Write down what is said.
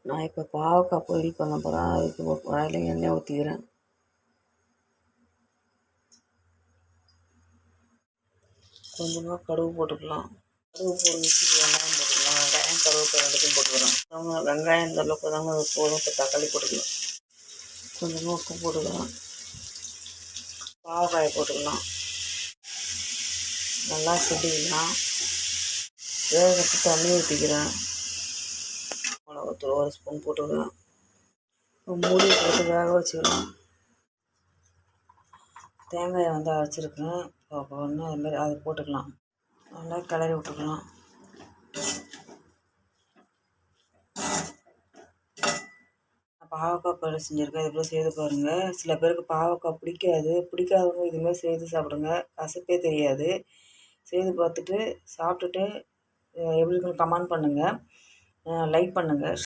நான் இப்போ பாவக்காய் பொரியல் பண்ண போகிறேன். அதுக்கு கடாயில் எண்ணெய் ஊற்றிக்கிறேன். கொஞ்சமாக கடுகு போட்டுக்கலாம். கடுகு போட்டு வெங்காயம் போட்டுக்கலாம். வெங்காயம் கருவேப்பிலை ரெண்டுத்தையும் போட்டுக்கிறோம். வெங்காயம் இந்த அளவுக்கு தாங்க போதும். இப்போ தக்காளி போட்டுக்கலாம். கொஞ்சமாக உப்பு போட்டுக்கலாம். பாவக்காயை போட்டுக்கலாம். நல்லா கிண்டிக்கலாம். வேக வச்சு தண்ணி ஊற்றிக்கிறேன். மிளகாத்தூள் 1 ஸ்பூன் போட்டுக்கலாம். மூடி போட்டு வேக வச்சுக்கலாம். தேங்காயை வந்து அரைச்சிருக்கேன். இப்போ ஒன்று அதுமாரி அதை போட்டுக்கலாம். நல்லா கிளறி விட்டுக்கலாம். பாவக்காய் பொரியல் செஞ்சுருக்கேன். இது போல் செய்து பாருங்கள். சில பேருக்கு பாவக்காய் பிடிக்காதவங்க இதுமாதிரி செய்து சாப்பிடுங்க. கசப்பே தெரியாது. செய்து பார்த்துட்டு சாப்பிட்டுட்டு எப்படி இருக்குன்னு கமெண்ட் பண்ணுங்கள். லைக் பண்ணுங்கள்.